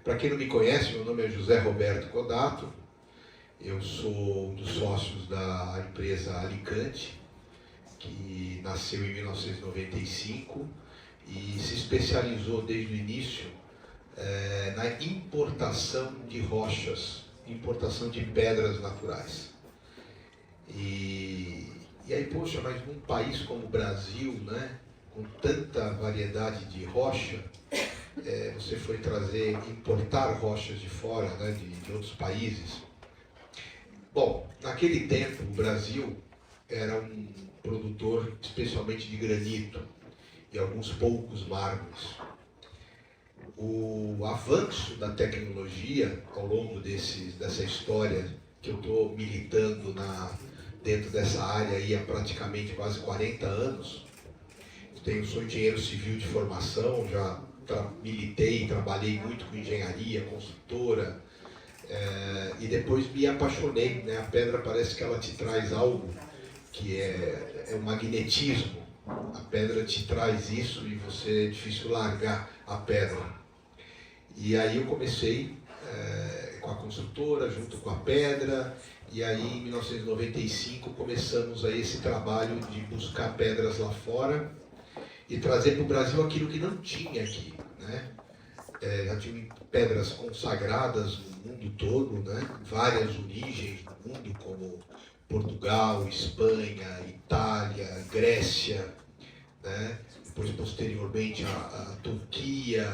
Para quem não me conhece, meu nome é José Roberto Codato, eu sou um dos sócios da empresa Alicante, que nasceu em 1995 e se especializou desde o início na importação de rochas, importação de pedras naturais. E aí, poxa, mas num país como o Brasil, né, com tanta variedade de rocha, você foi importar rochas de fora, né, de outros países. Bom, naquele tempo o Brasil era um produtor especialmente de granito e alguns poucos mármores. O avanço da tecnologia ao longo dessa história que eu estou militando dentro dessa área aí há praticamente quase 40 anos, sou engenheiro civil de formação, já militei, trabalhei muito com engenharia, construtora, e depois me apaixonei, né? A pedra parece que ela te traz algo que é um magnetismo. A pedra te traz isso e você é difícil largar a pedra. E aí eu comecei com a construtora, junto com a pedra, e aí em 1995 começamos aí esse trabalho de buscar pedras lá fora e trazer para o Brasil aquilo que não tinha aqui, né? Já tinha pedras consagradas no mundo todo, né? Várias origens no mundo, como Portugal, Espanha, Itália, Grécia, né? Depois posteriormente a Turquia,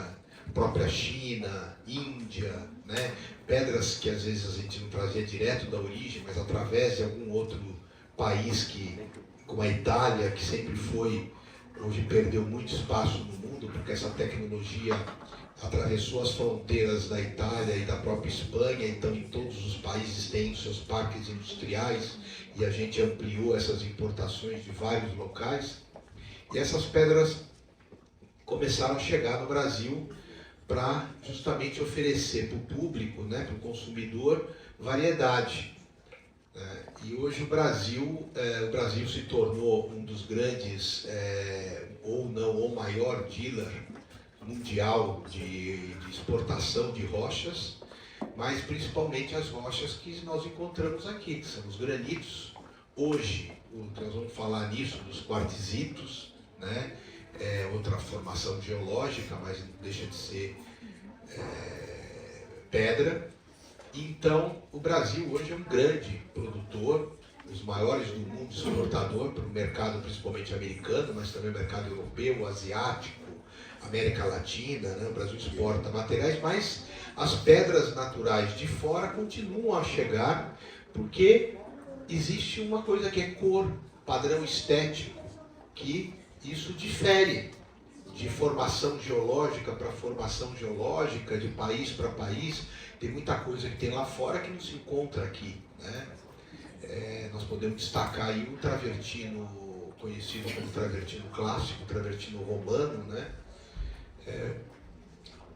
própria China, Índia, né? Pedras que às vezes a gente não trazia direto da origem, mas através de algum outro país, como a Itália, que sempre foi, hoje perdeu muito espaço no mundo, porque essa tecnologia atravessou as fronteiras da Itália e da própria Espanha, então em todos os países tem os seus parques industriais e a gente ampliou essas importações de vários locais. E essas pedras começaram a chegar no Brasil para justamente oferecer para o público, né, para o consumidor, variedade. E hoje o Brasil se tornou um dos grandes, ou não, o maior dealer mundial de exportação de rochas, mas principalmente as rochas que nós encontramos aqui, que são os granitos. Hoje, nós vamos falar nisso, dos quartzitos, né? Outra formação geológica, mas não deixa de ser pedra. Então, o Brasil hoje é um grande produtor, os maiores do mundo, exportador para o mercado principalmente americano, mas também o mercado europeu, asiático, América Latina, né? O Brasil exporta materiais, mas as pedras naturais de fora continuam a chegar, porque existe uma coisa que é cor, padrão estético, que isso difere de formação geológica para formação geológica, de país para país. Tem muita coisa que tem lá fora que não se encontra aqui, né? Nós podemos destacar aí o travertino, conhecido como travertino clássico, travertino romano, né?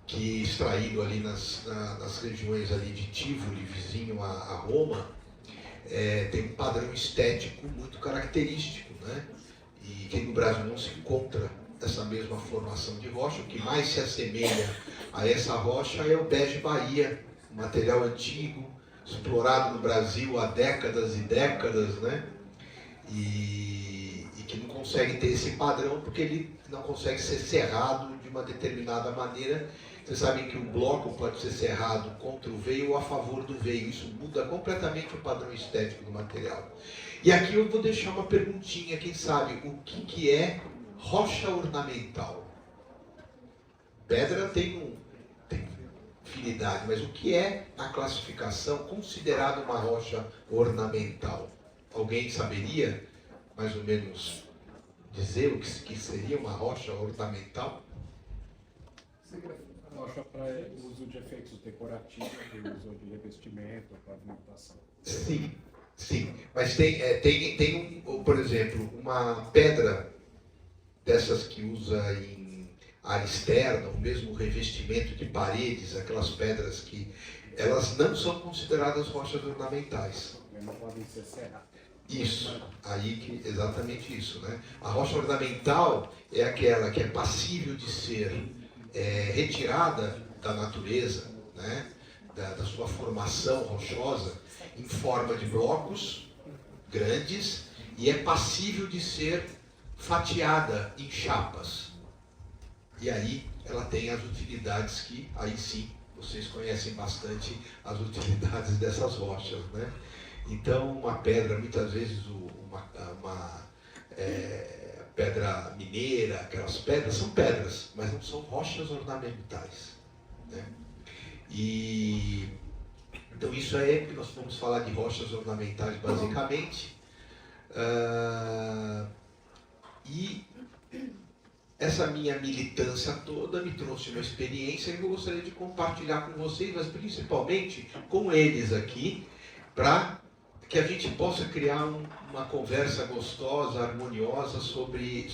Que extraído ali nas regiões ali de Tivoli, vizinho a Roma, tem um padrão estético muito característico, né? E que no Brasil não se encontra essa mesma formação de rocha. O que mais se assemelha a essa rocha é o bege Bahia, um material antigo, explorado no Brasil há décadas e décadas, né? E que não consegue ter esse padrão porque ele não consegue ser serrado de uma determinada maneira. Vocês sabem que o bloco pode ser serrado contra o veio ou a favor do veio. Isso muda completamente o padrão estético do material. E aqui eu vou deixar uma perguntinha, quem sabe, o que é rocha ornamental? Pedra tem infinidade, mas o que é, na classificação, considerado uma rocha ornamental? Alguém saberia, mais ou menos, dizer o que seria uma rocha ornamental? Rocha para uso de efeitos decorativos, uso de revestimento, pavimentação. Sim, sim. Mas tem por exemplo, uma pedra dessas que usa em área externa, o mesmo revestimento de paredes, aquelas pedras que elas não são consideradas rochas ornamentais. Não podem ser serradas. Isso, exatamente isso, né? A rocha ornamental é aquela que é passível de ser retirada da natureza, né, da sua formação rochosa em forma de blocos grandes e é passível de ser fatiada em chapas. E aí ela tem as utilidades que, aí sim, vocês conhecem bastante as utilidades dessas rochas, né? Então, uma pedra, muitas vezes, pedra mineira, aquelas pedras são pedras, mas não são rochas ornamentais, né? E então isso é que nós vamos falar de rochas ornamentais basicamente. E essa minha militância toda me trouxe uma experiência que eu gostaria de compartilhar com vocês, mas principalmente com eles aqui, para que a gente possa criar uma conversa gostosa, harmoniosa sobre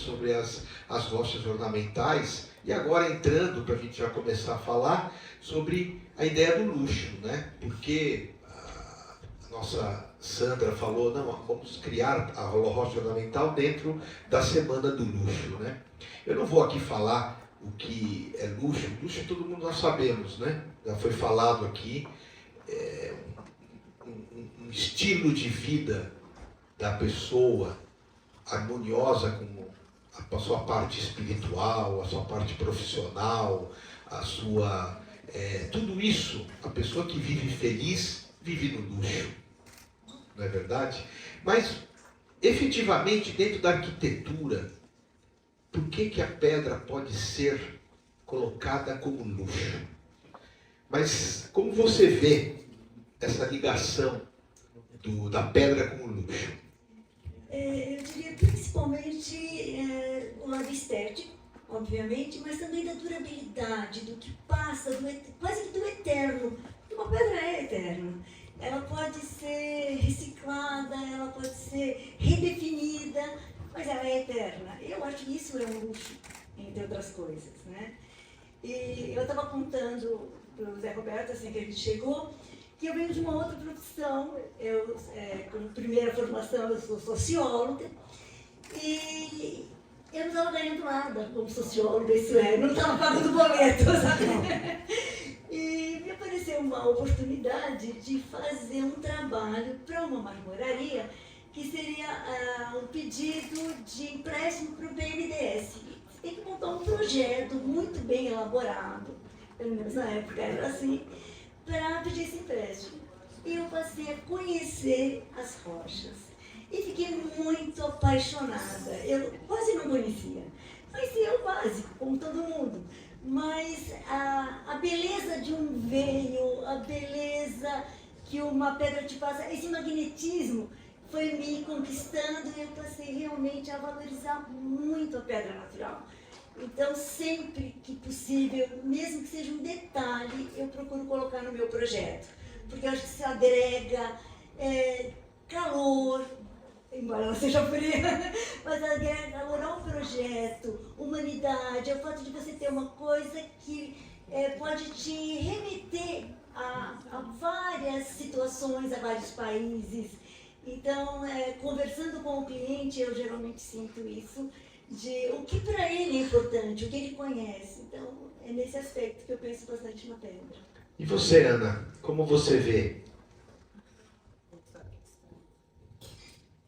as rochas ornamentais. E agora entrando, para a gente já começar a falar, sobre a ideia do luxo, né? Porque a nossa Sandra falou, não, vamos criar a rocha ornamental dentro da Semana do Luxo, né? Eu não vou aqui falar o que é luxo. Luxo todo mundo nós sabemos, né? Já foi falado aqui. Um estilo de vida da pessoa harmoniosa com a sua parte espiritual, a sua parte profissional, a sua... tudo isso, a pessoa que vive feliz, vive no luxo. Não é verdade? Mas, efetivamente, dentro da arquitetura, por que a pedra pode ser colocada como luxo? Mas como você vê essa ligação da pedra com o luxo? Eu diria principalmente o lado estético, obviamente, mas também da durabilidade, do que passa, quase que do eterno. Porque uma pedra é eterna. Ela pode ser reciclada, ela pode ser redefinida, mas ela é eterna. Eu acho que isso é um luxo, entre outras coisas, né? E eu estava contando para o Zé Roberto, assim que ele chegou, que eu venho de uma outra profissão. Eu, como primeira formação, eu sou socióloga, e eu não estava ganhando nada como socióloga, isso é, não estava pagando boleto, sabe? E me apareceu uma oportunidade de fazer um trabalho para uma marmoraria, que seria um pedido de empréstimo para o BNDES. Você tem que montar um projeto muito bem elaborado, pelo menos na época era assim, para pedir esse empréstimo. E eu passei a conhecer as rochas e fiquei muito apaixonada. Eu quase não conhecia. Conhecia o básico, como todo mundo. Mas a beleza de um veio, a beleza que uma pedra te passa, esse magnetismo foi me conquistando e eu passei realmente a valorizar muito a pedra natural. Então, sempre que possível, mesmo que seja um detalhe, eu procuro colocar no meu projeto. Porque eu acho que isso agrega calor, embora não seja fria, mas agrega calor ao projeto, humanidade, o fato de você ter uma coisa que pode te remeter a várias situações, a vários países. Então, conversando com o cliente, eu geralmente sinto isso, de o que para ele é importante, o que ele conhece. Então, é nesse aspecto que eu penso bastante na pedra. E você, Ana, como você vê?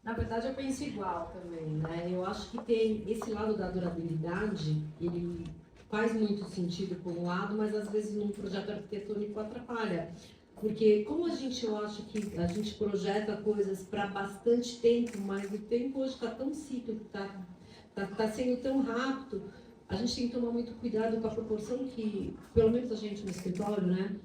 Na verdade, eu penso igual também, né? Eu acho que tem esse lado da durabilidade, ele faz muito sentido por um lado, mas às vezes num projeto arquitetônico atrapalha. Porque como eu acho que a gente projeta coisas para bastante tempo, mas o tempo hoje está tão cíclico, está sendo tão rápido, a gente tem que tomar muito cuidado com a proporção que, pelo menos a gente no escritório, né?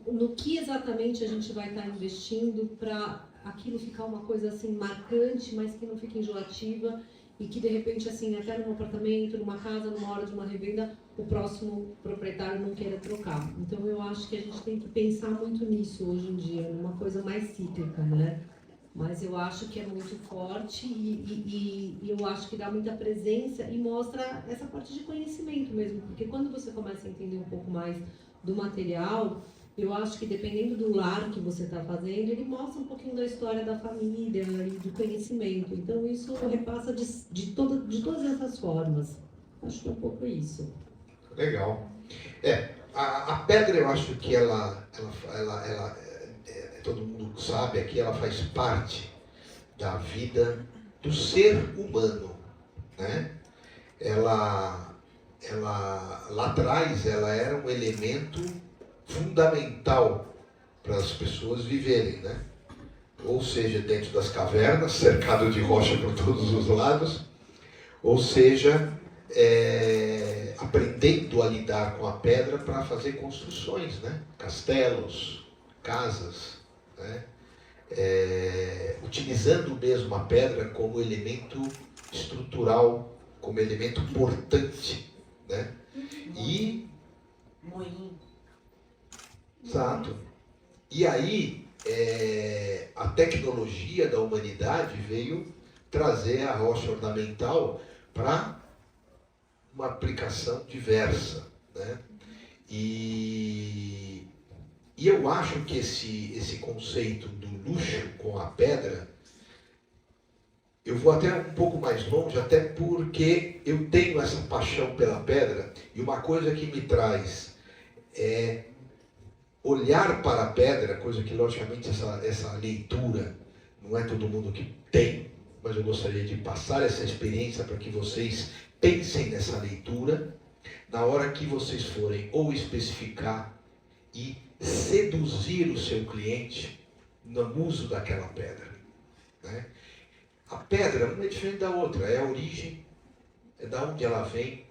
No que exatamente a gente vai estar investindo para aquilo ficar uma coisa assim marcante, mas que não fique enjoativa e que de repente assim, até num apartamento, numa casa, numa hora de uma revenda, o próximo proprietário não queira trocar. Então eu acho que a gente tem que pensar muito nisso hoje em dia, numa coisa mais cíclica, né? Mas eu acho que é muito forte e eu acho que dá muita presença e mostra essa parte de conhecimento mesmo, porque quando você começa a entender um pouco mais do material, eu acho que dependendo do lar que você está fazendo, ele mostra um pouquinho da história da família e do conhecimento. Então isso repassa de todas essas formas. Acho que é um pouco isso. Legal. A pedra, eu acho que todo mundo sabe aqui, ela faz parte da vida do ser humano, né? Ela lá atrás, ela era um elemento fundamental para as pessoas viverem, né? Ou seja, dentro das cavernas, cercado de rocha por todos os lados, ou seja, aprendendo a lidar com a pedra para fazer construções, né? Castelos, casas, né? Utilizando mesmo a pedra como elemento estrutural, como elemento importante, né? E Moinho. exato. E aí a tecnologia da humanidade veio trazer a rocha ornamental para uma aplicação diversa, né? E eu acho que esse conceito do luxo com a pedra, eu vou até um pouco mais longe, até porque eu tenho essa paixão pela pedra, e uma coisa que me traz é olhar para a pedra, coisa que logicamente essa leitura não é todo mundo que tem, mas eu gostaria de passar essa experiência para que vocês pensem nessa leitura, na hora que vocês forem ou especificar e seduzir o seu cliente no uso daquela pedra, né? A pedra não é diferente da outra, é a origem, é da onde ela vem.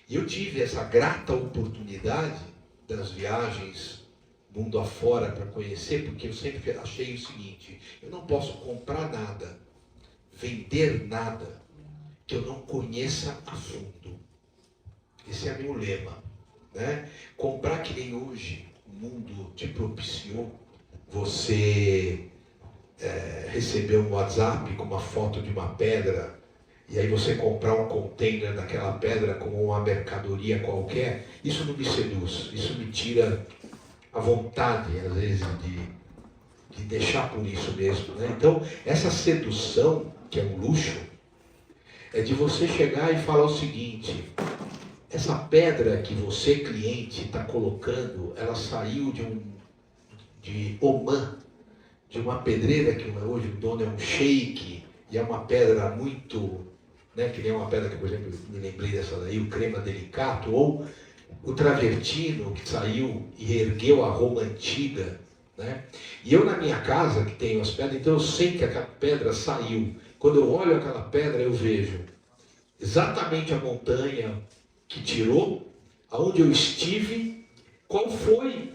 E eu tive essa grata oportunidade das viagens mundo afora para conhecer, porque eu sempre achei o seguinte: eu não posso comprar nada, vender nada que eu não conheça a fundo. Esse é meu lema, né? Comprar que nem hoje o mundo te propiciou, você receber um WhatsApp com uma foto de uma pedra, e aí você comprar um container daquela pedra como uma mercadoria qualquer, isso não me seduz, isso me tira a vontade, às vezes, de deixar por isso mesmo, né? Então, essa sedução, que é um luxo, é de você chegar e falar o seguinte: essa pedra que você, cliente, está colocando, ela saiu de Oman, de uma pedreira que hoje o dono é um sheik, e é uma pedra muito, né, que nem uma pedra que, por exemplo, eu me lembrei dessa daí, o crema delicato, ou o travertino que saiu e reergueu a Roma antiga, né? E eu na minha casa, que tenho as pedras, então eu sei que aquela pedra saiu. Quando eu olho aquela pedra, eu vejo exatamente a montanha que tirou, aonde eu estive, qual foi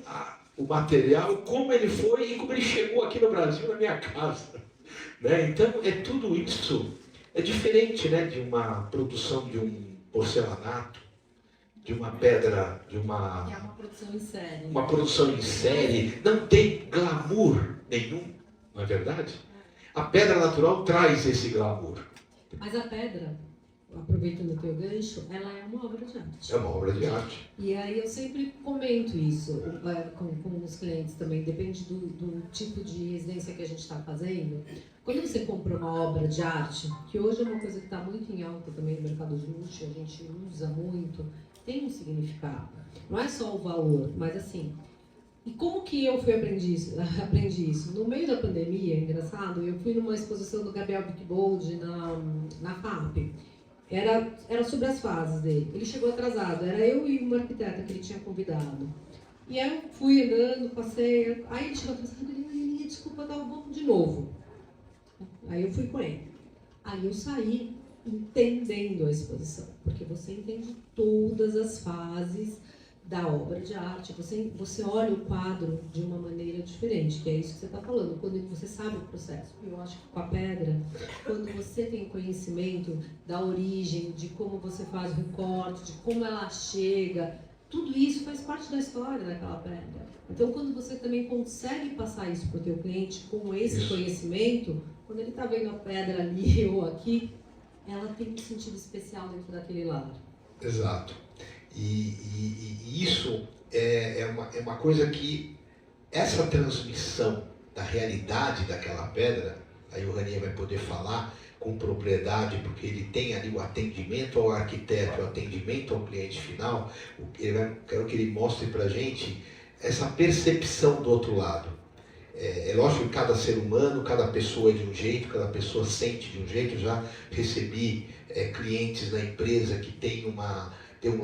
o material, como ele foi e como ele chegou aqui no Brasil, na minha casa, né? Então, tudo isso é diferente, né, de uma produção de um porcelanato, de uma pedra, Que é uma produção em série. uma produção em série, não tem glamour nenhum, não é verdade? A pedra natural traz esse glamour. Mas a pedra, aproveitando o teu gancho, ela é uma obra de arte. É uma obra de arte. E aí eu sempre comento isso com os clientes também, depende do tipo de residência que a gente está fazendo. Quando você compra uma obra de arte, que hoje é uma coisa que está muito em alta também no mercado de luxo, a gente usa muito, tem um significado. Não é só o valor, mas assim... E como que eu aprendi isso? No meio da pandemia, engraçado, eu fui numa exposição do Gabriel Bickbold na FAP. Era sobre as fases dele. Ele chegou atrasado, era eu e uma arquiteta que ele tinha convidado. E aí eu fui andando, passei, aí ele chegou atrasado e ele, desculpa, vamos de novo. Aí eu fui com ele. Aí eu saí entendendo a exposição, porque você entende todas as fases da obra de arte, você olha o quadro de uma maneira diferente, que é isso que você está falando, quando você sabe o processo. Eu acho que com a pedra, quando você tem conhecimento da origem, de como você faz o recorte, de como ela chega, tudo isso faz parte da história daquela pedra. Então, quando você também consegue passar isso para o teu cliente com esse conhecimento, quando ele está vendo a pedra ali ou aqui, ela tem um sentido especial dentro daquele lar. Exato. E isso é uma coisa que essa transmissão da realidade daquela pedra, aí o Ranier vai poder falar com propriedade, porque ele tem ali o atendimento ao arquiteto, o atendimento ao cliente final, quero que ele mostre para a gente essa percepção do outro lado. É lógico que cada ser humano, cada pessoa é de um jeito, cada pessoa sente de um jeito. Já recebi clientes na empresa que tem um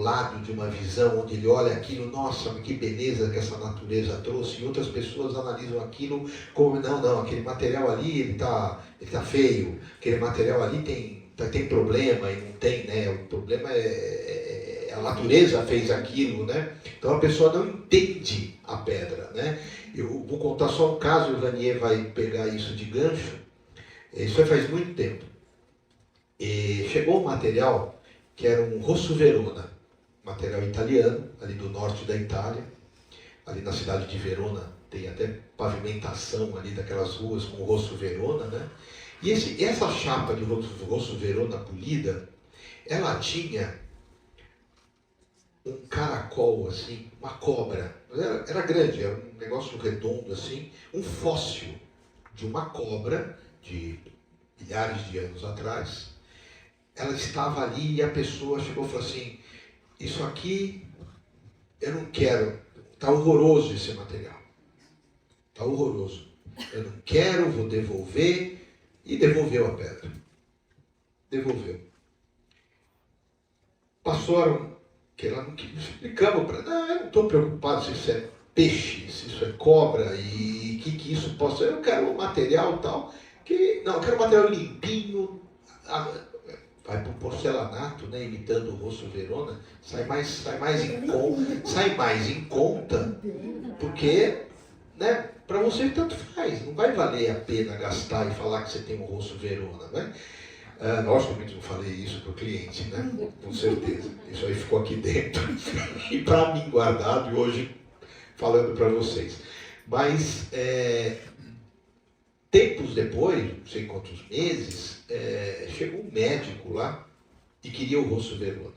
lado de uma visão onde ele olha aquilo, nossa, que beleza que essa natureza trouxe, e outras pessoas analisam aquilo como, não, aquele material ali ele tá feio, aquele material ali tem problema, e não tem, né? O problema é a natureza fez aquilo, né? Então a pessoa não entende a pedra, né? Eu vou contar só um caso, o Ranier vai pegar isso de gancho. Isso faz muito tempo. E chegou um material que era um Rosso Verona, material italiano, ali do norte da Itália, ali na cidade de Verona, tem até pavimentação ali daquelas ruas com Rosso Verona, né? E essa chapa de Rosso Verona polida, ela tinha um caracol assim, uma cobra, era grande, era um negócio redondo assim, um fóssil de uma cobra de milhares de anos atrás. Ela estava ali e a pessoa chegou e falou assim, isso aqui eu não quero, está horroroso esse material, está horroroso, eu não quero, vou devolver, e devolveu a pedra, devolveu. Passaram, que ela não explicamos para ela, eu não estou preocupado se isso é peixe, se isso é cobra, e que isso possa, eu quero um material tal, eu quero um material limpinho, vai para o porcelanato, né, imitando o Rosso Verona, sai mais em conta, porque, né, para você tanto faz, não vai valer a pena gastar e falar que você tem um Rosso Verona, né? Logicamente não falei isso para o cliente, né? Com certeza, isso aí ficou aqui dentro e para mim guardado, e hoje falando para vocês. Mas tempos depois, não sei quantos meses, chegou um médico lá e queria o Rosso Verona.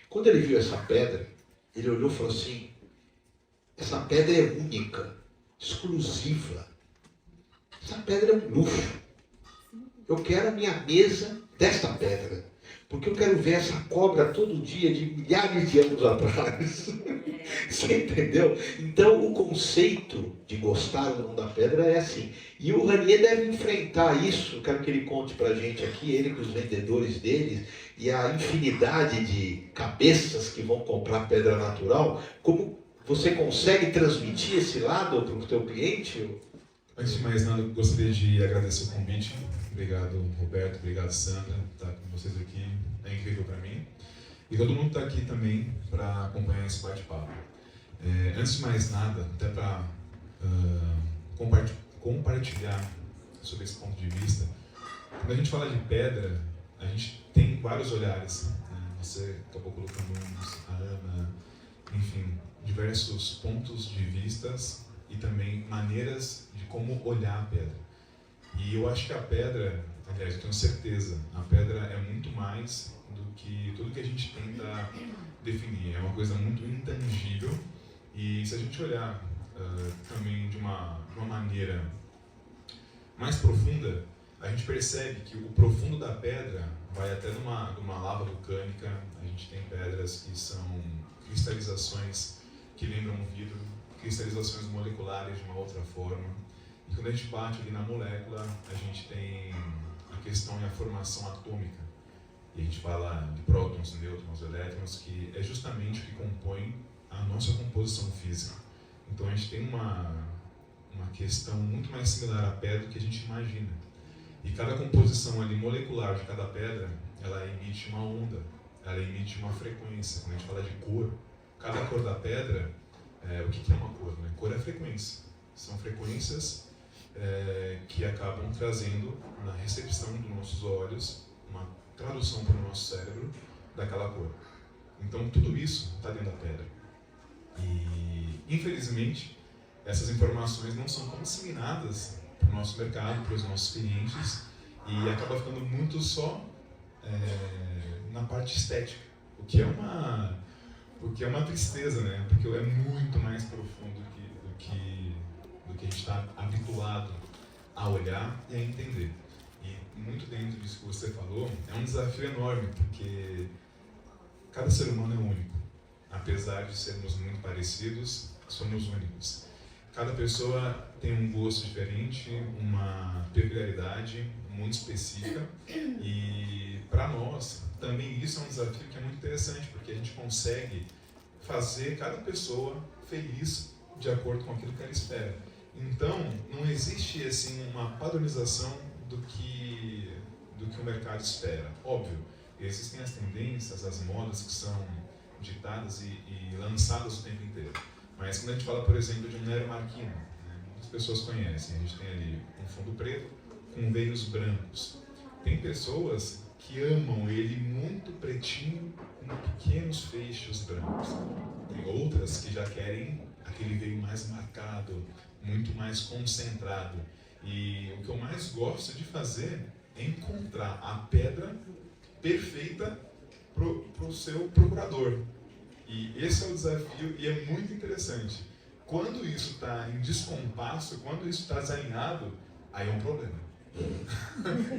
Quando ele viu essa pedra, ele olhou e falou assim, essa pedra é única, exclusiva. Essa pedra é um luxo. Eu quero a minha mesa desta pedra, porque eu quero ver essa cobra todo dia de milhares de anos atrás. Você entendeu? Então o conceito de gostar ou não da pedra é assim. E o Ranier deve enfrentar isso, quero que ele conte pra gente aqui, ele com os vendedores deles, e a infinidade de cabeças que vão comprar pedra natural. Como você consegue transmitir esse lado para o teu cliente? Antes de mais nada, eu gostaria de agradecer o convite. Obrigado, Roberto. Obrigado, Sandra. Estar com vocês aqui é incrível para mim. E todo mundo está aqui também para acompanhar esse bate-papo. Antes de mais nada, até para compartilhar sobre esse ponto de vista, quando a gente fala de pedra, a gente tem vários olhares. Você acabou colocando uns, a Ana, enfim, diversos pontos de vistas e também maneiras de como olhar a pedra. E eu acho que a pedra, aliás, eu tenho certeza, a pedra é muito mais do que tudo que a gente tenta definir. É uma coisa muito intangível e se a gente olhar também de uma maneira mais profunda, a gente percebe que o profundo da pedra vai até numa lava vulcânica. A gente tem pedras que são cristalizações que lembram um vidro, cristalizações moleculares de uma outra forma. E quando a gente bate ali na molécula, a gente tem a questão e a formação atômica. E a gente fala de prótons, nêutrons, elétrons, que é justamente o que compõe a nossa composição física. Então a gente tem uma questão muito mais similar à pedra do que a gente imagina. E cada composição ali molecular de cada pedra, ela emite uma onda, ela emite uma frequência. Quando a gente fala de cor, cada cor da pedra, o que é uma cor? Né? Cor é frequência. São frequências que acabam trazendo na recepção dos nossos olhos uma tradução para o nosso cérebro daquela cor. Então tudo isso está dentro da pedra. E infelizmente essas informações não são tão disseminadas para o nosso mercado, para os nossos clientes, e acaba ficando muito só na parte estética, o que é uma tristeza, né? Porque é muito mais profundo do que a gente está habituado a olhar e a entender. E muito dentro disso que você falou, é um desafio enorme, porque cada ser humano é único. Apesar de sermos muito parecidos, somos únicos. Cada pessoa tem um gosto diferente, uma peculiaridade muito específica, e para nós também isso é um desafio que é muito interessante, porque a gente consegue fazer cada pessoa feliz de acordo com aquilo que ela espera. Então, não existe assim uma padronização do que o mercado espera. Óbvio, existem as tendências, as modas que são ditadas e lançadas o tempo inteiro. Mas quando a gente fala, por exemplo, de um Nero Marquino, né, muitas pessoas conhecem, a gente tem ali um fundo preto com veios brancos. Tem pessoas que amam ele muito pretinho, com pequenos feixes brancos. Tem outras que já querem aquele veio mais marcado, muito mais concentrado. E o que eu mais gosto de fazer é encontrar a pedra perfeita para o seu procurador. E esse é o desafio, e é muito interessante. Quando isso está em descompasso, quando isso está desalinhado, aí é um problema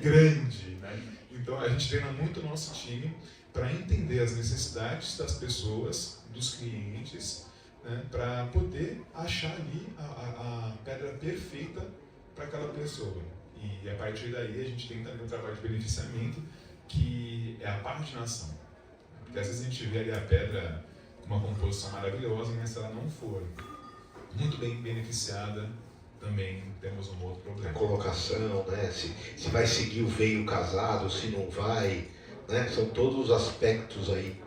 grande, né? Então a gente treina muito o nosso time para entender as necessidades das pessoas, dos clientes, né, para poder achar ali a pedra perfeita para aquela pessoa. E a partir daí a gente tem também um trabalho de beneficiamento, que é a paginação. Porque às vezes a gente vê ali a pedra com uma composição maravilhosa, mas se ela não for muito bem beneficiada, também temos um outro problema. A colocação, né? Se vai seguir o veio casado, se não vai, né? São todos os aspectos aí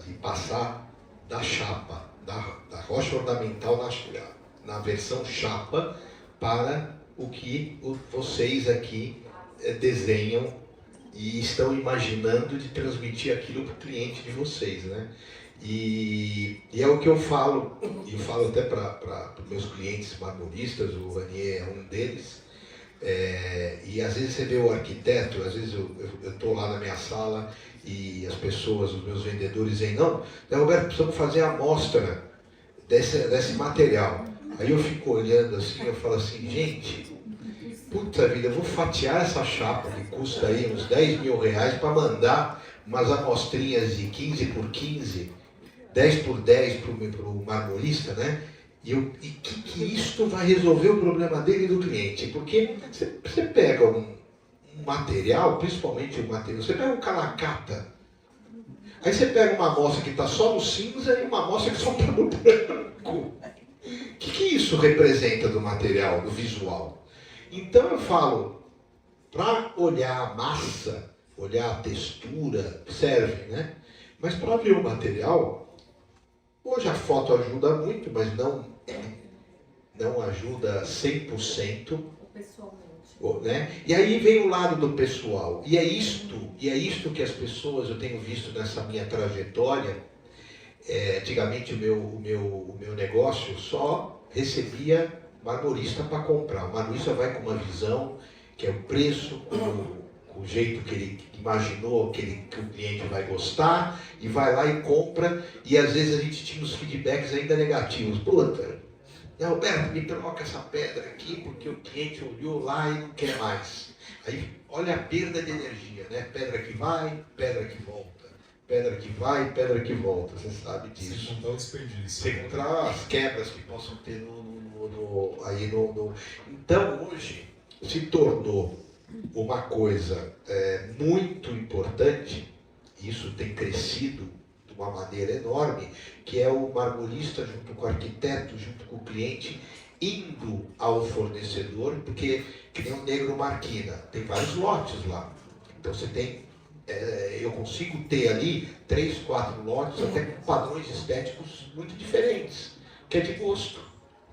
de passar da chapa, da rocha ornamental na versão chapa para o que vocês aqui desenham e estão imaginando de transmitir aquilo para o cliente de vocês, né? E é o que eu falo até para os meus clientes marmoristas, o Ranier é um deles, e às vezes você vê o arquiteto, às vezes eu estou lá na minha sala e as pessoas, os meus vendedores dizem, não, Roberto, precisamos fazer a amostra desse material. Aí eu fico olhando assim, eu falo assim, gente, puta vida, eu vou fatiar essa chapa que custa aí uns 10 mil reais para mandar umas amostrinhas de 15 por 15, 10 por 10 para o marmorista, né? E que isto vai resolver o problema dele e do cliente? Porque você pega um material, principalmente um material, você pega um calacata, aí você pega uma amostra que está só no cinza e uma amostra que só está no branco. O que isso representa do material, do visual? Então eu falo, para olhar a massa, olhar a textura, serve, né? Mas para ver o material, hoje a foto ajuda muito, mas não ajuda 100%. Pessoalmente. Né? E aí vem o lado do pessoal. E é isto que as pessoas, eu tenho visto nessa minha trajetória. Antigamente o meu negócio só recebia marmorista para comprar. O marmorista vai com uma visão, que é o preço, com o jeito que ele imaginou que o cliente vai gostar, e vai lá e compra, e às vezes a gente tinha os feedbacks ainda negativos. Puta, Roberto, me troca essa pedra aqui porque o cliente olhou lá e não quer mais. Aí olha a perda de energia, né? Pedra que vai, pedra que volta. Pedra que vai, pedra que volta, você sabe disso. Sem contar o desperdício. Sem contar as quebras que possam ter Então, hoje, se tornou uma coisa muito importante, isso tem crescido de uma maneira enorme, que é o marmorista junto com o arquiteto, junto com o cliente, indo ao fornecedor, porque que nem o Negro Marquina, tem vários lotes lá. Então você tem, eu consigo ter ali 3, 4 lotes, até com padrões estéticos muito diferentes, que é de gosto,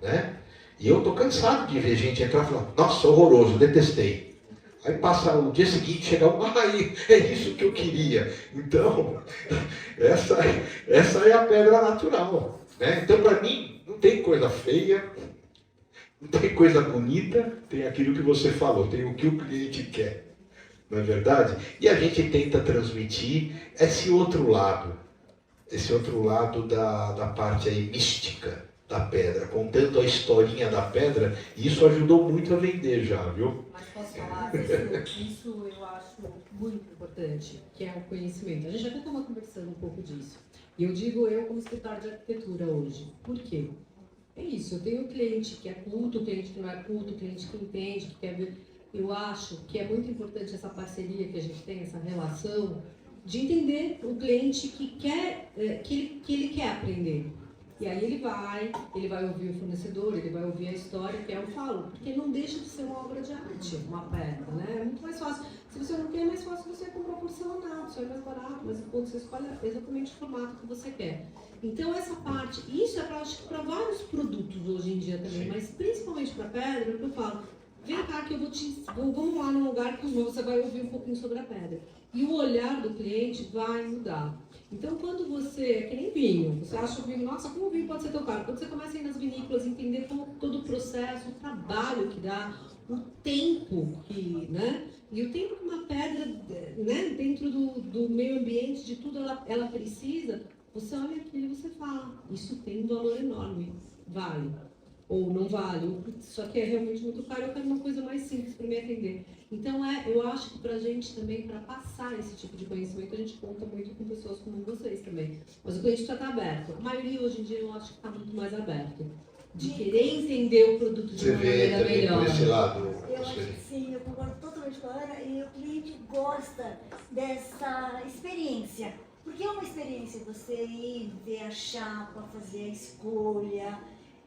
né? E eu estou cansado de ver gente entrar e falar, nossa, horroroso, detestei. Aí passa o dia seguinte, chega aí, é isso que eu queria. Então, essa é a pedra natural, né? Então, para mim, não tem coisa feia, não tem coisa bonita, tem aquilo que você falou, tem o que o cliente quer, não é verdade? E a gente tenta transmitir esse outro lado da parte aí mística, da pedra, contando a historinha da pedra, e isso ajudou muito a vender já, viu? Mas posso falar, isso eu acho muito importante, que é o conhecimento. A gente até estava conversando um pouco disso. E eu digo eu como escritório de arquitetura hoje. Por quê? É isso, eu tenho um cliente que é culto, cliente que não é culto, cliente que entende, que quer ver. Eu acho que é muito importante essa parceria que a gente tem, essa relação, de entender o cliente que quer, que ele quer aprender. E aí ele vai ouvir o fornecedor, ele vai ouvir a história, que eu falo, porque não deixa de ser uma obra de arte, uma pedra, né? É muito mais fácil. Se você não quer, é mais fácil você comprar porcelanato, isso é mais barato, mas quando você escolhe exatamente o formato que você quer. Então essa parte, isso é para vários produtos hoje em dia também, mas principalmente para pedra, que eu falo, vem cá que vamos lá num lugar que você vai ouvir um pouquinho sobre a pedra. E o olhar do cliente vai mudar. Então, quando você, é que nem vinho, você acha o vinho, nossa, como o vinho pode ser tão caro? Quando você começa a ir nas vinícolas, entender como todo o processo, o trabalho que dá, o tempo que, né? E o tempo que uma pedra, né, dentro do meio ambiente, de tudo ela precisa, você olha aquilo e você fala, isso tem um valor enorme, vale. Ou não vale, ou só que é realmente muito caro, eu quero uma coisa mais simples para me atender. Então, eu acho que para a gente também, para passar esse tipo de conhecimento, a gente conta muito com pessoas como vocês também. Mas o cliente já está aberto. A maioria, hoje em dia, eu acho que está muito mais aberto. De querer entender o produto de uma maneira melhor. Por esse lado, eu acho que sim, eu concordo totalmente com a Ana, e o cliente gosta dessa experiência. Porque é uma experiência você ir, ver a chapa, fazer a escolha,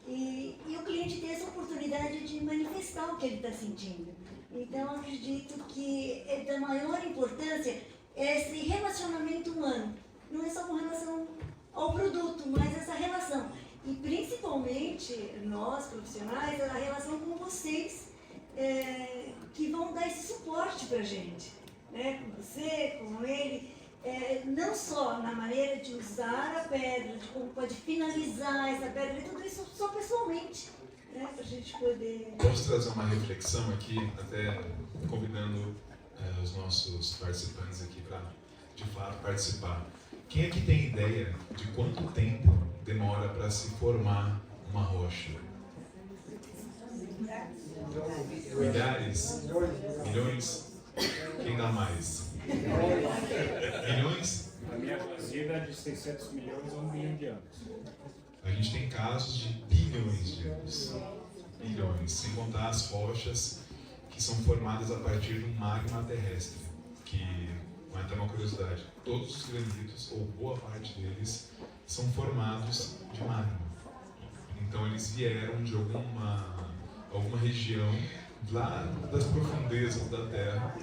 e o cliente ter essa oportunidade de manifestar o que ele está sentindo. Então, eu acredito que é da maior importância esse relacionamento humano. Não é só com relação ao produto, mas essa relação. E principalmente nós, profissionais, a relação com vocês, que vão dar esse suporte para a gente. Né? Com você, com ele. Não só na maneira de usar a pedra, de como pode finalizar essa pedra, e tudo isso só pessoalmente. Para a gente poder... Vamos trazer uma reflexão aqui, até convidando os nossos participantes aqui para, de fato, participar. Quem aqui tem ideia de quanto tempo demora para se formar uma rocha? Milhares? Milhões? Quem dá mais? Milhões? Na minha fazenda, de 600 milhões a 1 bilhão de anos. A gente tem casos de bilhões de anos. Bilhões, sem contar as rochas que são formadas a partir de um magma terrestre. Que, até uma curiosidade, todos os granitos, ou boa parte deles, são formados de magma. Então eles vieram de alguma região lá das profundezas da Terra.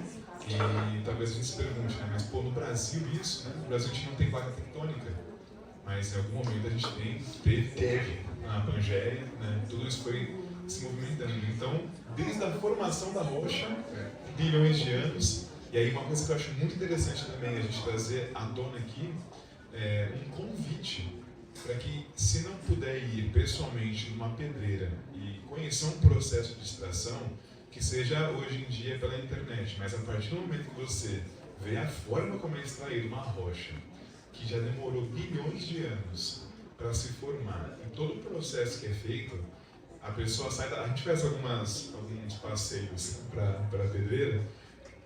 E talvez a gente se pergunte, né? Mas pô, no Brasil isso, né? No Brasil a gente não tem placa tectônica. Mas em algum momento a gente teve na Pangeia, né? Tudo isso foi se movimentando. Então, desde a formação da rocha, bilhões de anos, e aí uma coisa que eu acho muito interessante também a gente trazer à tona aqui é um convite para que, se não puder ir pessoalmente numa pedreira e conhecer um processo de extração, que seja hoje em dia pela internet, mas a partir do momento que você vê a forma como é extraída uma rocha, que já demorou bilhões de anos para se formar, e todo o processo que é feito, a pessoa sai a gente faz alguns passeios para a pedreira,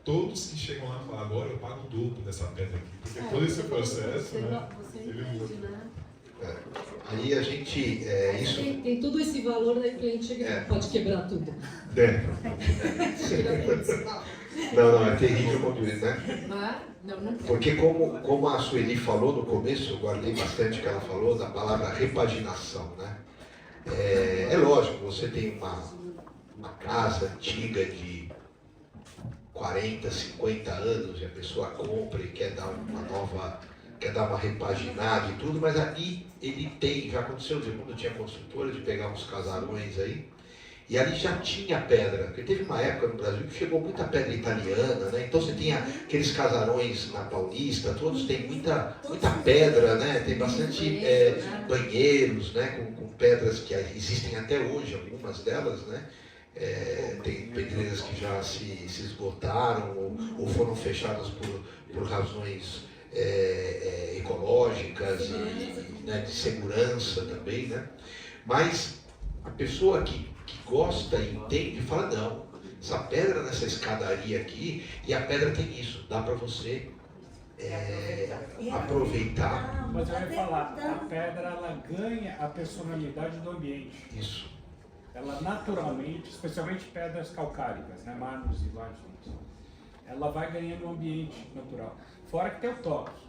todos que chegam lá falam, agora eu pago o dobro dessa pedra aqui, porque todo esse processo, né, ele muda. Aí a gente, isso... Tem todo esse valor, daí o cliente chega pode quebrar tudo. Não, é terrível quando isso, né? Porque como a Sueli falou no começo, eu guardei bastante o que ela falou, da palavra repaginação, né? É lógico, você tem uma casa antiga de 40, 50 anos e a pessoa compra e quer dar uma repaginada e tudo, mas ali ele tem, já aconteceu, quando tinha construtora, de pegar uns casarões aí, e ali já tinha pedra, porque teve uma época no Brasil que chegou muita pedra italiana, né? Então você tinha aqueles casarões na Paulista, todos têm muita pedra, né? Tem bastante banheiros, né? Com pedras que existem até hoje, algumas delas, né? Tem pedreiras que já se esgotaram ou foram fechadas por razões ecológicas e né, de segurança também, né? Mas a pessoa que gosta e entende, fala, não, essa pedra nessa escadaria aqui, e a pedra tem isso, dá para você aproveitar. Mas eu ia falar, a pedra ela ganha a personalidade do ambiente. Isso. Ela naturalmente, especialmente pedras calcáricas, né, mármores e limestone, ela vai ganhando um ambiente natural. Fora que tem o toque.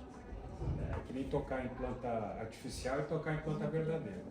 Que nem tocar em planta artificial e tocar em planta verdadeira.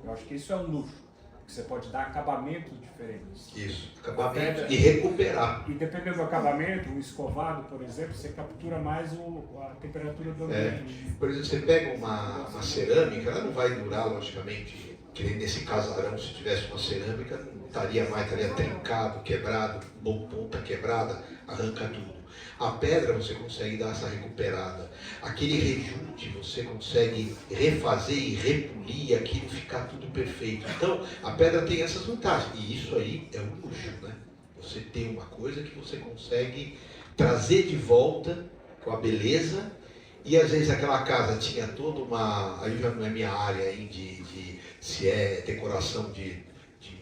Eu acho que isso é um luxo. Que você pode dar acabamentos diferentes. Isso, acabamento e recuperar. E dependendo do acabamento, o escovado, por exemplo, você captura mais a temperatura do ambiente. Por exemplo, você pega uma cerâmica, ela não vai durar, logicamente, que nem nesse casarão, se tivesse uma cerâmica, não estaria mais, estaria trincado, quebrado, ponta quebrada, arranca tudo. A pedra você consegue dar essa recuperada. Aquele rejunte você consegue refazer e repolir e aquilo ficar tudo perfeito. Então, a pedra tem essas vantagens. E isso aí é um luxo, né? Você tem uma coisa que você consegue trazer de volta com a beleza. E às vezes aquela casa tinha toda uma... Aí já não é minha área aí se é decoração de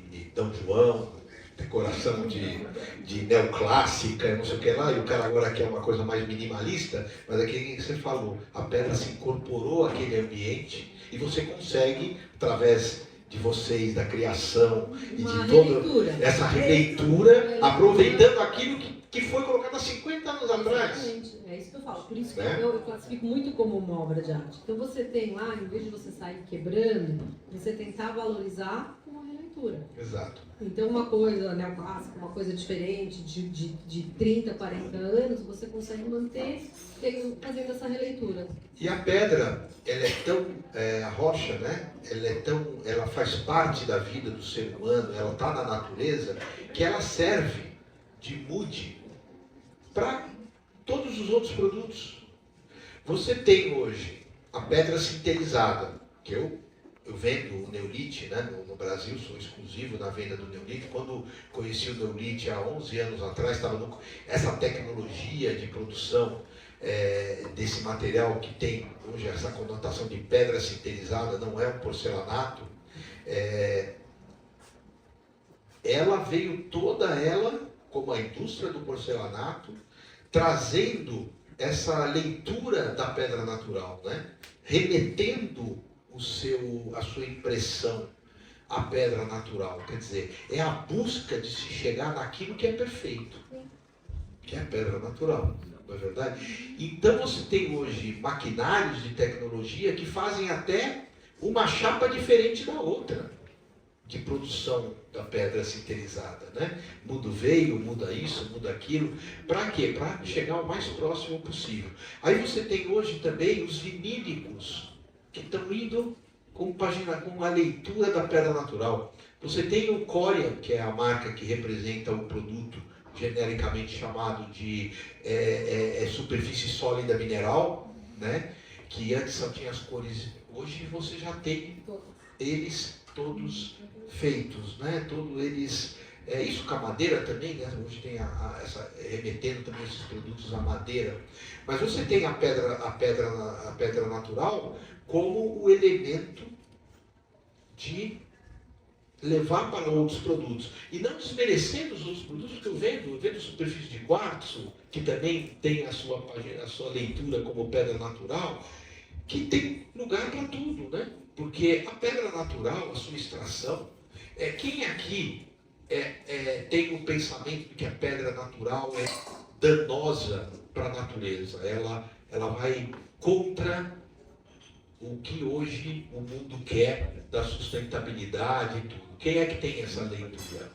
D. João, decoração de neoclássica, não sei o que lá, e o cara agora quer uma coisa mais minimalista, mas é que você falou, a pedra se incorporou àquele ambiente e você consegue, através de vocês, da criação e de toda essa releitura, aproveitando aquilo que foi colocado há 50 anos atrás. Exatamente, é isso que eu falo. Por isso que eu classifico muito como uma obra de arte. Então você tem lá, em vez de você sair quebrando, você tentar valorizar uma releitura. Exato. Então uma coisa neoclássica, uma coisa diferente, de 30, 40 anos, você consegue manter fazendo essa releitura. E a pedra, ela é tão, a rocha, né? Ela faz parte da vida do ser humano, ela está na natureza, que ela serve de mude para todos os outros produtos. Você tem hoje a pedra sinterizada, que eu vendo o Neolite, né? No Brasil, sou exclusivo na venda do Neolite. Quando conheci o Neolite há 11 anos atrás, estava essa tecnologia de produção desse material que tem hoje essa conotação de pedra sinterizada, não é um porcelanato. Ela veio toda ela, como a indústria do porcelanato, trazendo essa leitura da pedra natural, né? Remetendo a sua impressão à pedra natural. Quer dizer, é a busca de se chegar naquilo que é perfeito, que é a pedra natural, não é verdade? Então você tem hoje maquinários de tecnologia que fazem até uma chapa diferente da outra, de produção da pedra sinterizada, né? Muda o veio, muda isso, muda aquilo. Para quê? Para chegar o mais próximo possível. Aí você tem hoje também os vinílicos, que estão indo com a leitura da pedra natural. Você tem o Corian, que é a marca que representa o produto genericamente chamado de superfície sólida mineral, né? Que antes só tinha as cores, hoje você já tem eles todos feitos, né? Todos eles, isso com a madeira também, né? Hoje tem remetendo também esses produtos à madeira. Mas você tem a pedra natural como o elemento de levar para outros produtos. E não desmerecendo os outros produtos, porque eu vendo superfície de quartzo, que também tem a sua leitura como pedra natural, que tem lugar para tudo, né? Porque a pedra natural, a sua extração, quem aqui tem o pensamento de que a pedra natural é danosa para a natureza? Ela vai contra o que hoje o mundo quer da sustentabilidade e tudo. Quem é que tem essa leitura?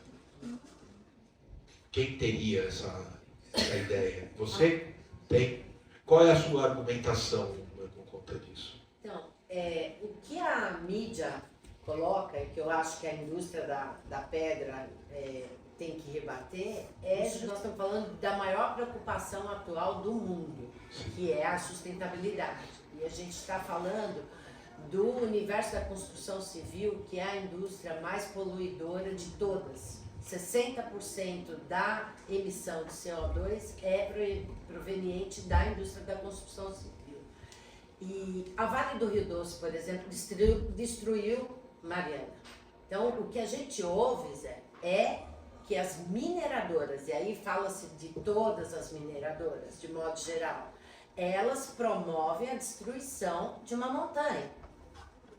Quem teria essa ideia? Você tem? Qual é a sua argumentação por conta disso? Então, o que a mídia coloca, e que eu acho que a indústria da pedra tem que rebater, nós estamos falando da maior preocupação atual do mundo, que é a sustentabilidade. E a gente está falando do universo da construção civil, que é a indústria mais poluidora de todas. 60% da emissão de CO2 é proveniente da indústria da construção civil. E a Vale do Rio Doce, por exemplo, destruiu Mariana. Então, o que a gente ouve, Zé, é que as mineradoras, e aí fala-se de todas as mineradoras, de modo geral, elas promovem a destruição de uma montanha.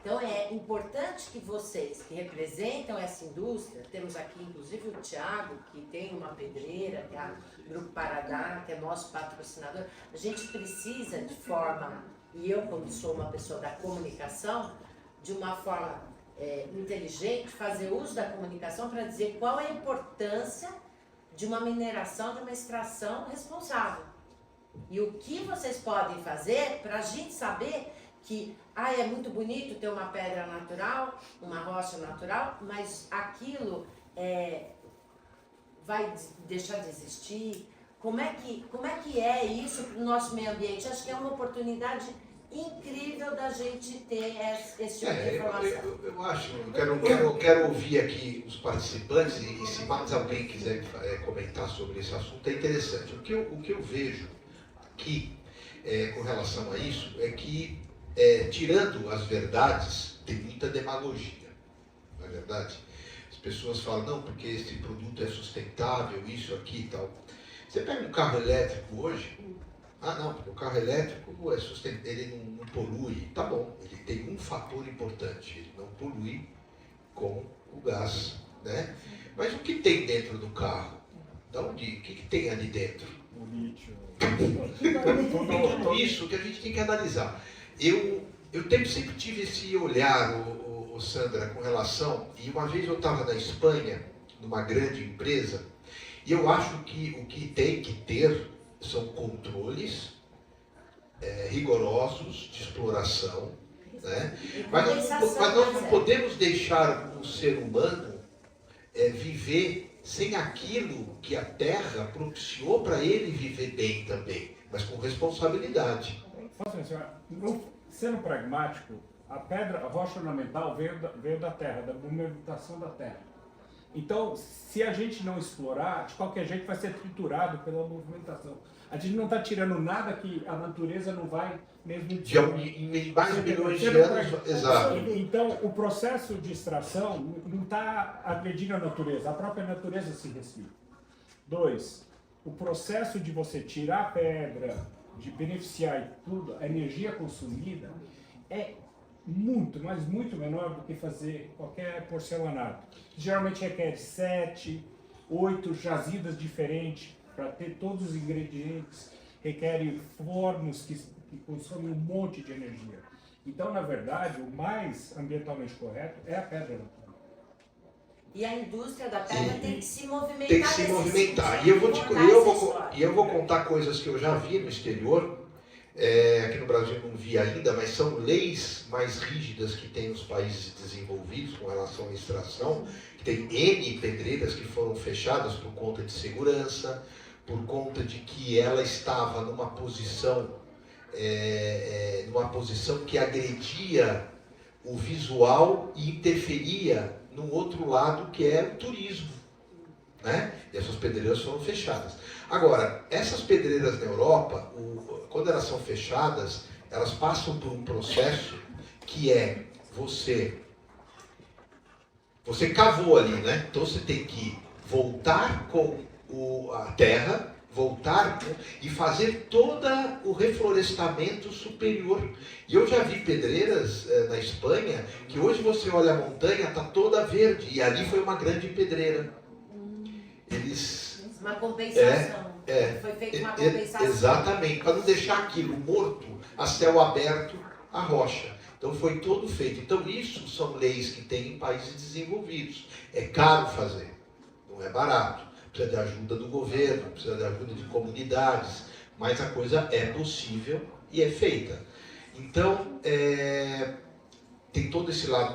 Então é importante que vocês que representam essa indústria, temos aqui inclusive o Thiago, que tem uma pedreira, que é a Grupo Paradá, que é nosso patrocinador, a gente precisa de forma, e eu como sou uma pessoa da comunicação, de uma forma inteligente, fazer uso da comunicação para dizer qual é a importância de uma mineração, de uma extração responsável. E o que vocês podem fazer para a gente saber que é muito bonito ter uma pedra natural, uma rocha natural, mas aquilo vai deixar de existir? Como é que é isso para o nosso meio ambiente? Acho que é uma oportunidade incrível da gente ter esse tipo de informação. Eu acho, eu quero ouvir aqui os participantes e se mais alguém quiser comentar sobre esse assunto, é interessante. O que eu vejo aqui com relação a isso é que, tirando as verdades, tem muita demagogia, não é verdade? As pessoas falam, não, porque esse produto é sustentável, isso, aqui e tal. Você pega um carro elétrico hoje, não, porque o carro elétrico é sustentável, ele não polui. Tá bom, ele tem um fator importante, ele não polui com o gás, né? Mas o que tem dentro do carro? O que tem ali dentro? O lítio. Tudo isso que a gente tem que analisar. Eu sempre tive esse olhar, Sandra, com relação, e uma vez eu estava na Espanha, numa grande empresa, e eu acho que o que tem que ter são controles rigorosos de exploração, né? Mas nós não podemos deixar o ser humano viver sem aquilo que a Terra propiciou para ele viver bem também, mas com responsabilidade. Sendo pragmático, a rocha ornamental veio da Terra, da movimentação da Terra. Então, se a gente não explorar, de qualquer jeito vai ser triturado pela movimentação. A gente não está tirando nada que a natureza não vai mesmo... Em mais de milhões de anos, exato. Então, o processo de extração não está agredindo a natureza, a própria natureza se resfria. 2, o processo de você tirar a pedra, de beneficiar e tudo, a energia consumida é muito, mas muito menor do que fazer qualquer porcelanato. Geralmente requer 7, 8 jazidas diferentes para ter todos os ingredientes, requer fornos que consomem um monte de energia. Então, na verdade, o mais ambientalmente correto é a pedra natural. E a indústria da pedra tem que se movimentar. Tem que se movimentar. E eu vou contar coisas que eu já vi no exterior. Aqui no Brasil não vi ainda, mas são leis mais rígidas que tem nos países desenvolvidos com relação à extração. Tem N pedreiras que foram fechadas por conta de segurança, por conta de que ela estava numa posição que agredia o visual e interferia no outro lado, que é o turismo, né? E essas pedreiras foram fechadas. Agora, essas pedreiras na Europa, quando elas são fechadas, elas passam por um processo que é você cavou ali, né? Então você tem que voltar com a terra, e fazer todo o reflorestamento superior. E eu já vi pedreiras na Espanha, que hoje você olha a montanha, está toda verde, e ali foi uma grande pedreira. Uma compensação. Foi feita uma compensação. Exatamente, para não deixar aquilo morto, a céu aberto, a rocha. Então foi todo feito. Então isso são leis que tem em países desenvolvidos. É caro fazer, não é barato. Precisa de ajuda do governo, precisa de ajuda de comunidades, mas a coisa é possível e é feita. Então, tem todo esse lado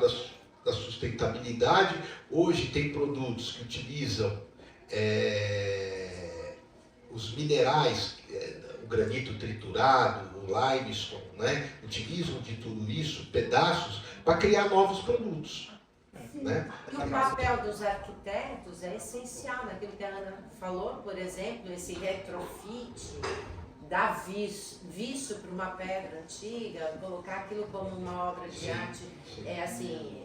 da sustentabilidade. Hoje tem produtos que utilizam os minerais, o granito triturado, o limestone, né? Utilizam de tudo isso, pedaços, para criar novos produtos. Né? E o papel dos arquitetos é essencial naquilo que a Ana falou, por exemplo, esse retrofit, dar vício para uma pedra antiga, colocar aquilo como uma obra de arte, é assim,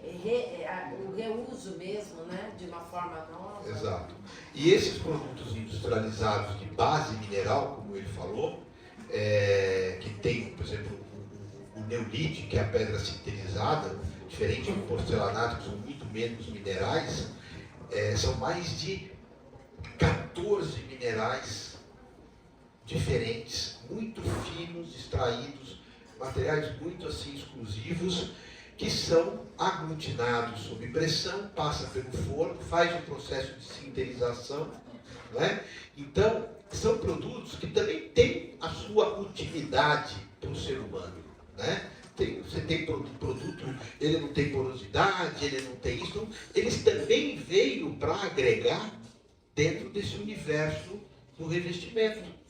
o reuso mesmo, né, de uma forma nova. Exato. E esses produtos industrializados de base mineral, como ele falou, que tem, por exemplo, o neolite, que é a pedra sintetizada, diferente do porcelanato, que são muito menos minerais, são mais de 14 minerais diferentes, muito finos, extraídos, materiais muito assim exclusivos, que são aglutinados sob pressão, passa pelo forno, faz um processo de sintetização, né? Então, são produtos que também têm a sua utilidade para o ser humano, né? Você tem produto, ele não tem porosidade, ele não tem isso, então, eles também veio para agregar dentro desse universo do revestimento.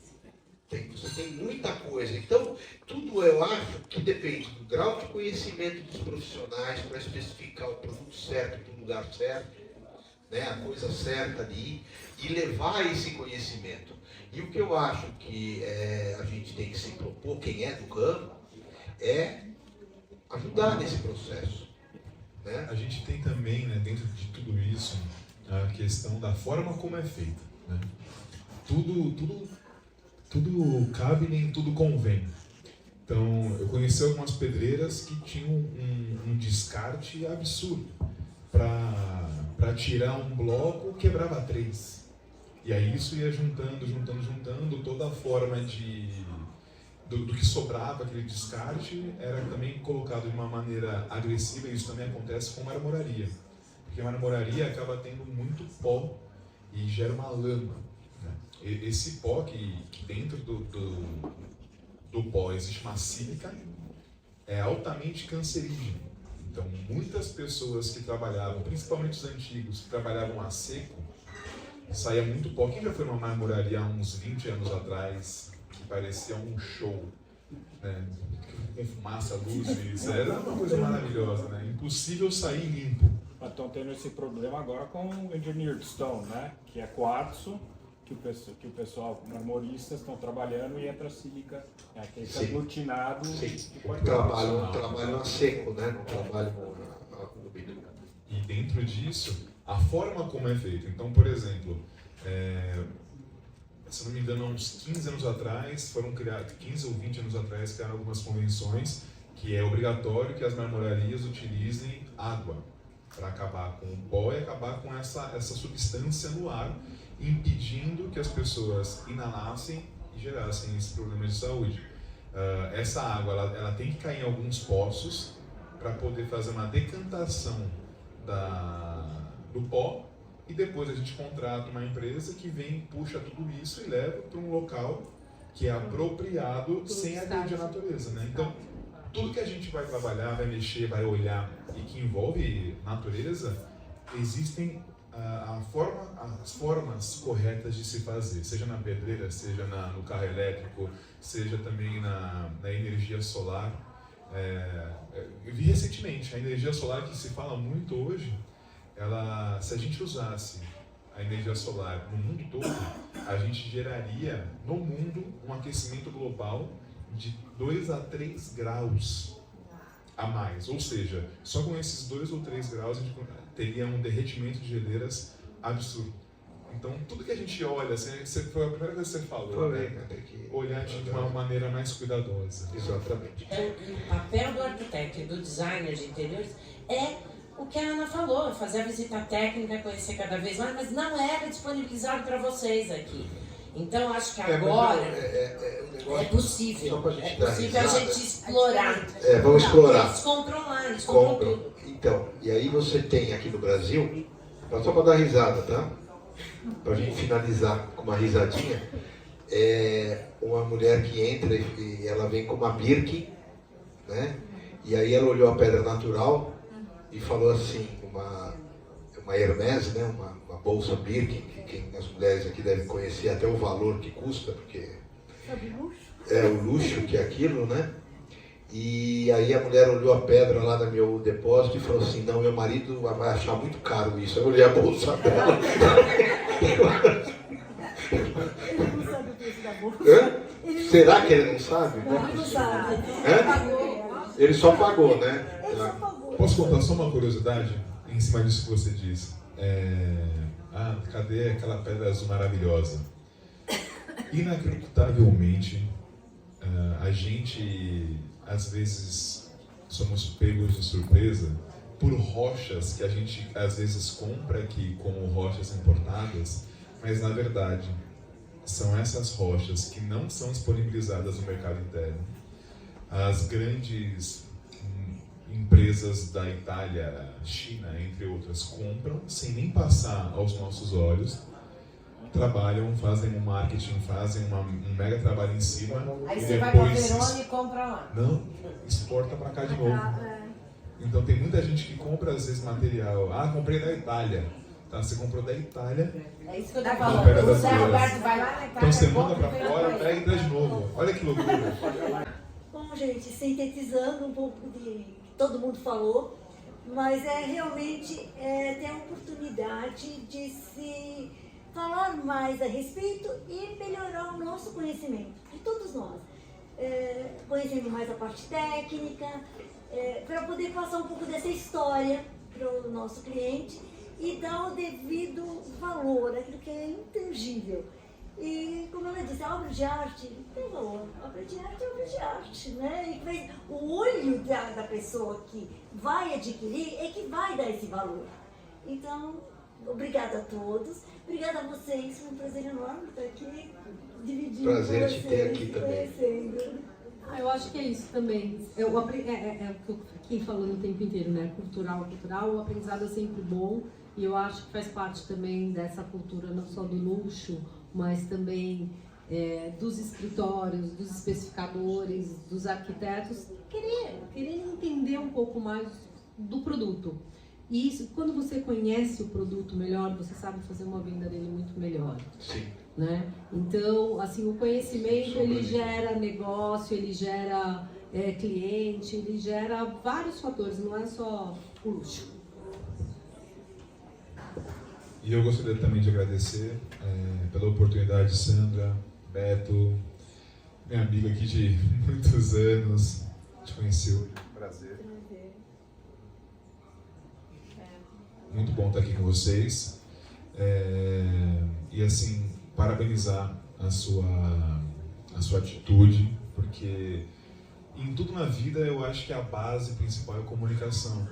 Você tem muita coisa. Então, tudo eu acho que depende do grau de conhecimento dos profissionais para especificar o produto certo para o lugar certo, né, a coisa certa ali, e levar esse conhecimento. E o que eu acho que a gente tem que se propor, quem é do campo, é ajudar nesse processo. Né? A gente tem também, né, dentro de tudo isso, a questão da forma como é feita. Né? Tudo cabe, nem tudo convém. Então, eu conheci algumas pedreiras que tinham um descarte absurdo. Para tirar um bloco, quebrava 3. E aí isso ia juntando, toda a forma do que sobrava, aquele descarte, era também colocado de uma maneira agressiva, e isso também acontece com marmoraria. Porque a marmoraria acaba tendo muito pó e gera uma lama. Esse pó, que dentro do pó existe uma sílica, é altamente cancerígeno. Então, muitas pessoas que trabalhavam, principalmente os antigos, que trabalhavam a seco, saía muito pó. Quem já foi numa marmoraria há uns 20 anos atrás, que parecia um show, né? Com fumaça, luzes, era uma coisa maravilhosa, né? Impossível sair limpo. Mas estão tendo esse problema agora com o Engineered Stone, né? Que é quartzo, que o pessoal, marmoristas, estão trabalhando, e entra sílica, que é aglutinado. Sim, de qualidade. trabalham a seco, né? Não trabalham no bidu. E dentro disso, a forma como é feito. Então, por exemplo, se não me engano, há uns 15 anos atrás, 15 ou 20 anos atrás, criaram algumas convenções que é obrigatório que as marmorarias utilizem água para acabar com o pó e acabar com essa substância no ar, impedindo que as pessoas inalassem e gerassem esses problemas de saúde. Essa água ela tem que cair em alguns poços para poder fazer uma decantação do pó, e depois a gente contrata uma empresa que vem, puxa tudo isso e leva para um local que é apropriado sem agredir a natureza, né? Então, tudo que a gente vai trabalhar, vai mexer, vai olhar e que envolve natureza, existem as formas corretas de se fazer, seja na pedreira, seja no carro elétrico, seja também na energia solar. Eu vi recentemente, a energia solar, que se fala muito hoje, se a gente usasse a energia solar no mundo todo, a gente geraria no mundo um aquecimento global de 2 a 3 graus a mais. Ou seja, só com esses 2 ou 3 graus a gente teria um derretimento de geleiras absurdo. Então, tudo que a gente olha, foi a primeira coisa que você falou, né? Olhar de uma maneira mais cuidadosa. Exatamente. O papel do arquiteto e do designer de interiores é o que a Ana falou, fazer a visita técnica, conhecer cada vez mais, mas não era disponibilizado para vocês aqui. Então, acho que agora é possível. É possível a gente explorar. Vamos explorar. Eles compram lá, eles compram tudo. Então, e aí você tem aqui no Brasil, só para dar risada, tá? Para a gente finalizar com uma risadinha, uma mulher que entra e ela vem com uma Birkin, né? E aí ela olhou a pedra natural e falou assim, uma Hermès, né? Uma bolsa Birkin, que as mulheres aqui devem conhecer até o valor que custa, porque é o luxo que é aquilo, né? E aí a mulher olhou a pedra lá no meu depósito e falou assim, não, meu marido vai achar muito caro isso. Eu olhei a bolsa dela. Ele não sabe o preço da bolsa. Hã? Ele Será que ele não sabe? Não sabe. Ele só pagou, né? Ele só pagou. Posso contar só uma curiosidade em cima disso que você disse? Cadê aquela pedra azul maravilhosa? Inacreditavelmente, a gente às vezes somos pegos de surpresa por rochas que a gente às vezes compra aqui como rochas importadas, mas na verdade são essas rochas que não são disponibilizadas no mercado interno. As grandes empresas da Itália, China, entre outras, compram sem nem passar aos nossos olhos, trabalham, fazem um marketing, fazem um mega trabalho em cima. Aí e você vai para depois Verona e compra lá. não, exporta para cá de novo. Então tem muita gente que compra às vezes material. Comprei da Itália. Tá, você comprou da Itália. É isso que eu tô Opera falando. das O Zé duas. Roberto vai lá na Itália, Então você manda compra para e vem fora, pra pega e traz de novo. Olha que loucura. Bom, gente, sintetizando um pouco de que todo mundo falou, mas realmente ter a oportunidade de se falar mais a respeito e melhorar o nosso conhecimento, de todos nós. Conhecendo mais a parte técnica, para poder passar um pouco dessa história para o nosso cliente e dar o devido valor, aquilo que é intangível. E, como ela disse, a obra de arte tem valor. A obra de arte é obra de arte, né? E o olho da pessoa que vai adquirir é que vai dar esse valor. Então, obrigada a todos. Obrigada a vocês. Foi um prazer enorme estar aqui dividindo Prazer com te vocês, ter aqui também. conhecendo. Eu acho que é isso também. É o que eu fiquei falando o tempo inteiro, né? Cultural, o aprendizado é sempre bom. E eu acho que faz parte também dessa cultura, não só do luxo, mas também dos escritórios, dos especificadores, dos arquitetos, querer entender um pouco mais do produto. E isso, quando você conhece o produto melhor, você sabe fazer uma venda dele muito melhor. Sim. Né? Então, assim, o conhecimento, ele gera negócio, ele gera cliente, ele gera vários fatores, não é só o luxo. E eu gostaria também de agradecer pela oportunidade, Sandra, Beto, minha amiga aqui de muitos anos, te conheceu. Prazer. Muito bom estar aqui com vocês. E assim, parabenizar a sua atitude, porque em tudo na vida eu acho que a base principal é a comunicação.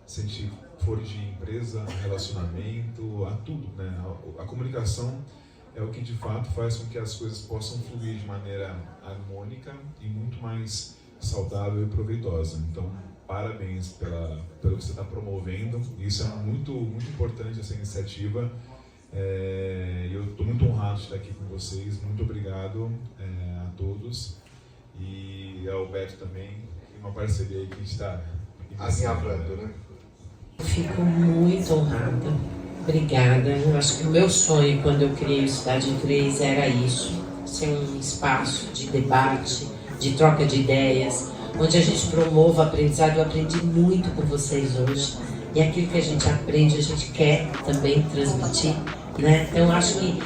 Se a gente for de empresa, relacionamento, a tudo, né? A comunicação é o que de fato faz com que as coisas possam fluir de maneira harmônica e muito mais saudável e proveitosa. Então, parabéns pelo que você está promovendo. Isso é muito, muito importante, essa iniciativa. Eu estou muito honrado de estar aqui com vocês. Muito obrigado a todos. E ao Beto também, uma parceria aí que a gente está Alinhavando, né? Fico muito honrada, obrigada. Eu acho que o meu sonho quando eu criei o Cidade 3 era isso, ser um espaço de debate, de troca de ideias, onde a gente promova o aprendizado. Eu aprendi muito com vocês hoje e aquilo que a gente aprende a gente quer também transmitir, né? Então eu acho que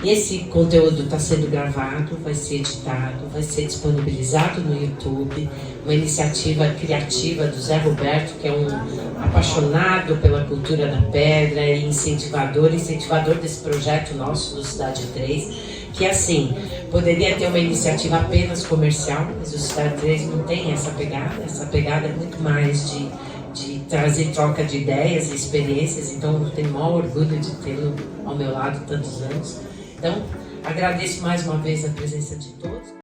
esse conteúdo está sendo gravado, vai ser editado, vai ser disponibilizado no YouTube, uma iniciativa criativa do Zé Roberto, que é um apaixonado pela cultura da pedra e incentivador desse projeto nosso do Cidade 3, que assim, poderia ter uma iniciativa apenas comercial, mas o Cidade 3 não tem essa pegada é muito mais de trazer troca de ideias e experiências, então eu tenho o maior orgulho de tê-lo ao meu lado tantos anos. Então, agradeço mais uma vez a presença de todos.